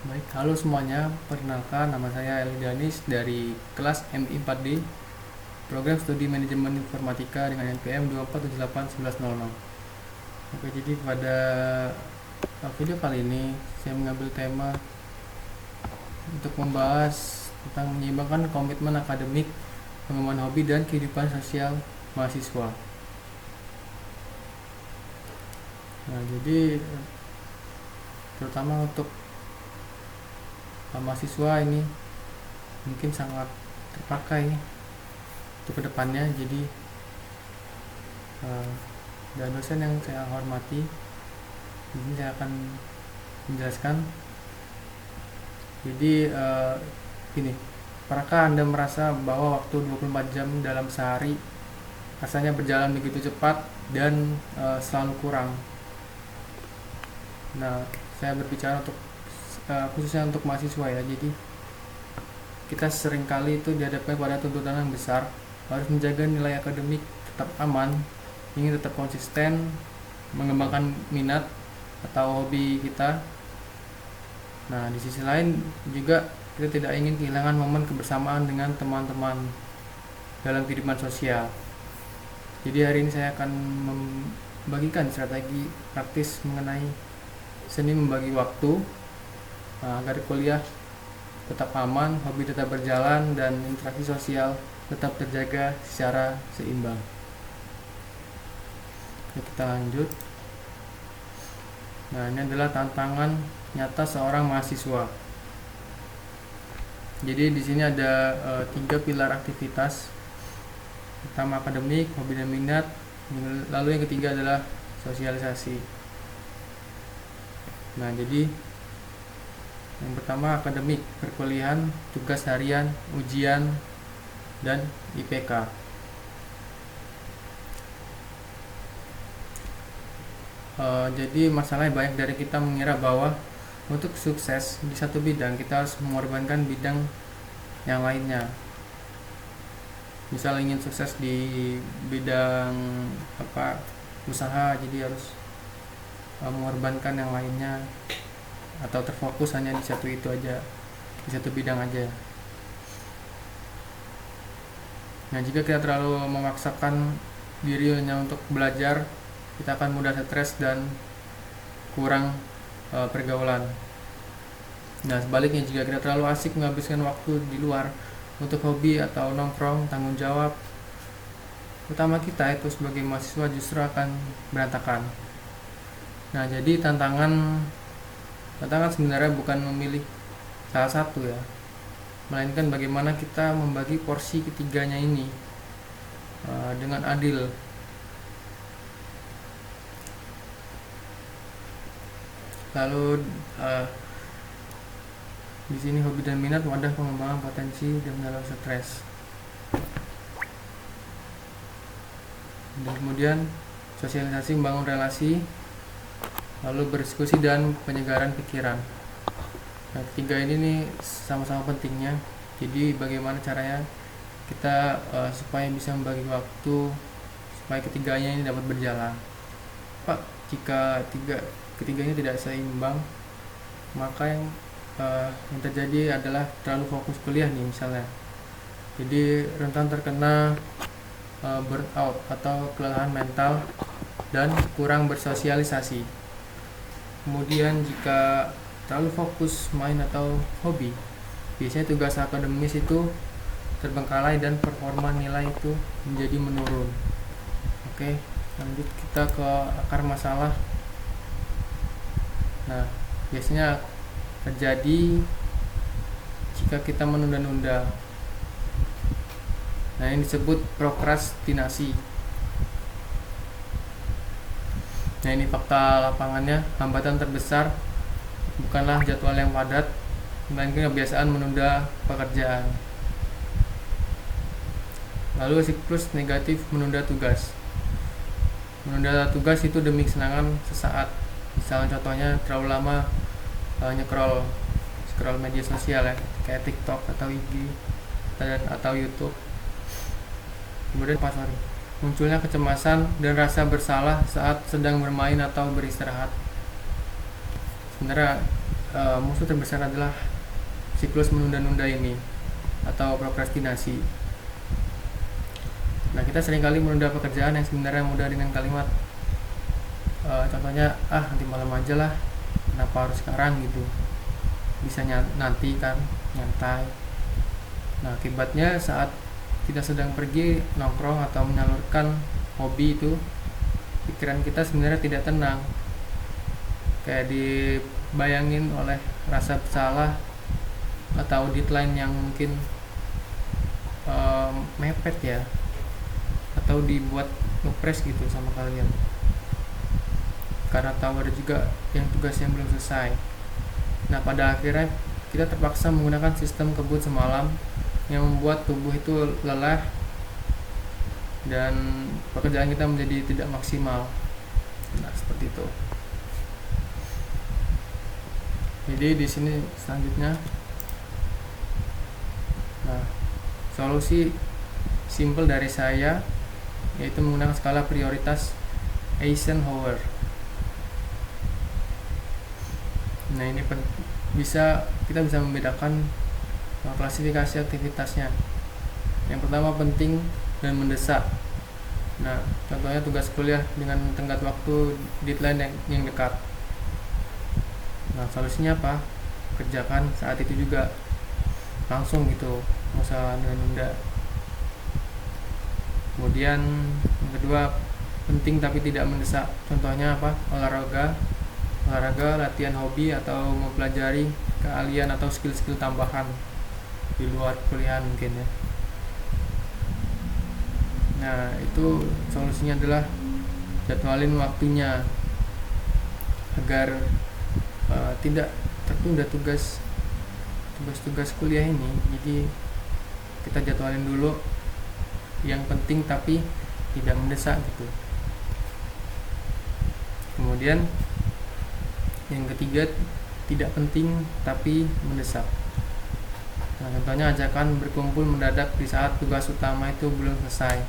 Baik, halo semuanya. Perkenalkan, nama saya Eli Danis dari kelas MI 4D, Program Studi Manajemen Informatika dengan NPM 24781100. Oke, jadi pada video kali ini saya mengambil tema untuk membahas tentang menyeimbangkan komitmen akademik, pengembangan hobi, dan kehidupan sosial mahasiswa. Nah, jadi terutama untuk mahasiswa ini mungkin sangat terpakai untuk kedepannya. Jadi dan dosen yang saya hormati, ini saya akan menjelaskan. Jadi gini, apakah Anda merasa bahwa waktu 24 jam dalam sehari rasanya berjalan begitu cepat dan selalu kurang? Nah, saya berbicara untuk khususnya untuk mahasiswa ya. Jadi kita seringkali itu dihadapkan pada tuntutan yang besar, harus menjaga nilai akademik tetap aman, ingin tetap konsisten, mengembangkan minat atau hobi kita. Nah, di sisi lain juga kita tidak ingin kehilangan momen kebersamaan dengan teman-teman dalam kehidupan sosial. Jadi hari ini saya akan membagikan strategi praktis mengenai seni membagi waktu agar kuliah tetap aman, hobi tetap berjalan, dan interaksi sosial tetap terjaga secara seimbang. Oke, kita lanjut. Nah, ini adalah tantangan nyata seorang mahasiswa. Jadi di sini ada 3 pilar aktivitas. Pertama akademik, hobi dan minat. Lalu yang ketiga adalah sosialisasi. Nah, jadi yang pertama akademik, perkuliahan, tugas harian, ujian, dan IPK. Jadi masalahnya banyak dari kita mengira bahwa untuk sukses di satu bidang kita harus mengorbankan bidang yang lainnya. Misal ingin sukses di bidang usaha, jadi harus mengorbankan yang lainnya, atau terfokus hanya di satu itu aja, di satu bidang aja. Nah, jika kita terlalu memaksakan diri hanya untuk belajar, kita akan mudah stres dan kurang pergaulan. Nah, sebaliknya jika kita terlalu asik menghabiskan waktu di luar untuk hobi atau nongkrong, tanggung jawab utama kita itu sebagai mahasiswa justru akan berantakan. Nah, jadi tantangan sebenarnya bukan memilih salah satu ya, melainkan bagaimana kita membagi porsi ketiganya ini dengan adil. Lalu di sini hobi dan minat, wadah pengembangan potensi dan mengelola stres. Dan kemudian sosialisasi, membangun relasi, lalu berdiskusi dan penyegaran pikiran. Nah, ketiga ini nih sama-sama pentingnya. Jadi bagaimana caranya kita supaya bisa membagi waktu, supaya ketiganya ini dapat berjalan. Pak, jika ketiganya tidak seimbang, maka yang terjadi adalah terlalu fokus kuliah nih misalnya. Jadi rentan terkena burnout atau kelelahan mental dan kurang bersosialisasi. Kemudian jika terlalu fokus main atau hobi, biasanya tugas akademis itu terbengkalai dan performa nilai itu menjadi menurun. Oke, lanjut kita ke akar masalah. Nah, biasanya terjadi jika kita menunda-nunda. Nah, ini disebut prokrastinasi. Nah, ini fakta lapangannya, hambatan terbesar bukanlah jadwal yang padat, melainkan kebiasaan menunda pekerjaan. Lalu siklus negatif menunda tugas. Menunda tugas itu demi kesenangan sesaat. Misalnya contohnya terlalu lama scroll media sosial ya, kayak TikTok atau IG atau YouTube. Kemudian munculnya kecemasan dan rasa bersalah saat sedang bermain atau beristirahat. Sebenarnya musuh terbesar adalah siklus menunda-nunda ini atau prokrastinasi. Nah, kita seringkali menunda pekerjaan yang sebenarnya mudah dengan kalimat contohnya, nanti malam aja lah, kenapa harus sekarang gitu, bisa nanti kan, nyantai. Nah, akibatnya saat kita sedang pergi nongkrong atau menyalurkan hobi itu, pikiran kita sebenarnya tidak tenang, kayak dibayangin oleh rasa bersalah atau deadline yang mungkin mepet ya, atau dibuat ngepres gitu sama kalian, karena tahu ada juga yang tugas yang belum selesai. Nah, pada akhirnya kita terpaksa menggunakan sistem kebut semalam yang membuat tubuh itu lelah dan pekerjaan kita menjadi tidak maksimal. Nah, seperti itu. Jadi di sini selanjutnya, nah, solusi simple dari saya yaitu menggunakan skala prioritas Eisenhower. Nah, ini kita bisa membedakan klasifikasi aktivitasnya. Yang pertama, penting dan mendesak. Nah, contohnya tugas kuliah dengan tenggat waktu deadline yang dekat. Nah, solusinya apa? Kerjakan saat itu juga, langsung gitu, nggak usah nunda-nunda. Kemudian yang kedua, penting tapi tidak mendesak. Contohnya apa? Olahraga, latihan hobi, atau mempelajari keahlian atau skill-skill tambahan di luar kuliah mungkin ya. Nah, itu solusinya adalah jadwalin waktunya agar tidak tertunda tugas kuliah ini. Jadi kita jadwalin dulu yang penting tapi tidak mendesak gitu. Kemudian yang ketiga, tidak penting tapi mendesak. Nah, contohnya ajakan berkumpul mendadak di saat tugas utama itu belum selesai.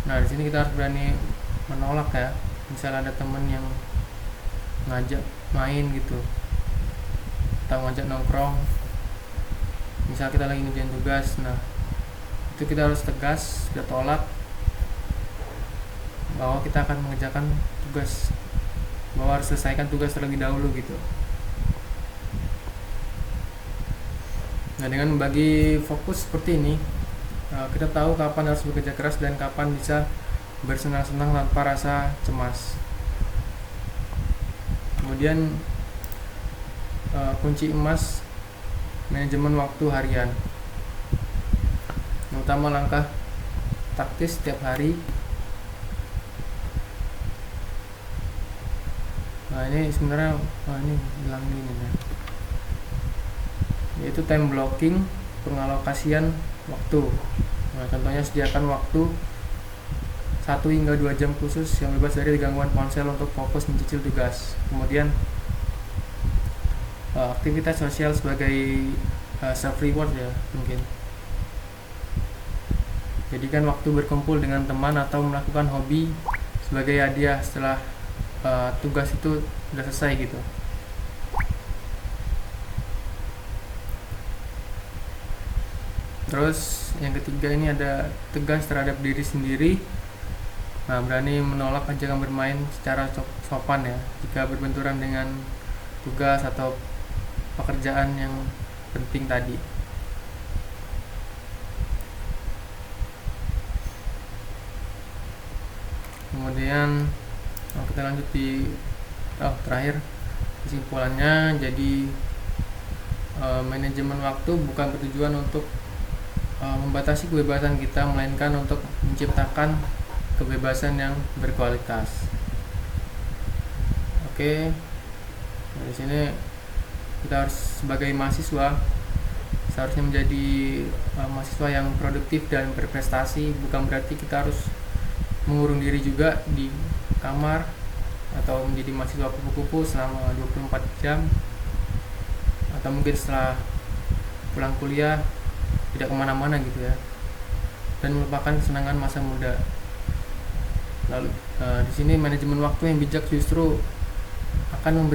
Nah, di sini kita harus berani menolak ya. Misal ada teman yang ngajak main gitu, atau ngajak nongkrong, misal kita lagi ngerjain tugas, nah itu kita harus tegas, kita tolak bahwa kita akan mengerjakan tugas, bahwa harus selesaikan tugas terlebih dahulu gitu. Nah, dengan membagi fokus seperti ini, kita tahu kapan harus bekerja keras dan kapan bisa bersenang-senang tanpa rasa cemas. Kemudian kunci emas manajemen waktu harian. Yang utama, langkah taktis setiap hari. Nah, ini sebenarnya ini bilang gini ya, yaitu time blocking, pengalokasian waktu. Nah, contohnya sediakan waktu 1 hingga 2 jam khusus yang bebas dari gangguan ponsel untuk fokus mencicil tugas. Kemudian aktivitas sosial sebagai self reward ya mungkin. Jadikan waktu berkumpul dengan teman atau melakukan hobi sebagai hadiah setelah tugas itu sudah selesai gitu. Terus yang ketiga ini ada tegas terhadap diri sendiri. Nah, berani menolak ajakan bermain secara sopan ya jika berbenturan dengan tugas atau pekerjaan yang penting tadi. Kemudian kita lanjut di terakhir kesimpulannya. Jadi manajemen waktu bukan bertujuan untuk membatasi kebebasan kita, melainkan untuk menciptakan kebebasan yang berkualitas. Oke, di sini kita harus sebagai mahasiswa seharusnya menjadi mahasiswa yang produktif dan berprestasi. Bukan berarti kita harus mengurung diri juga di kamar atau menjadi mahasiswa kupu-kupu selama 24 jam, atau mungkin setelah pulang kuliah tidak kemana-mana gitu ya, dan melupakan kesenangan masa muda. Lalu di sini manajemen waktu yang bijak justru akan memberi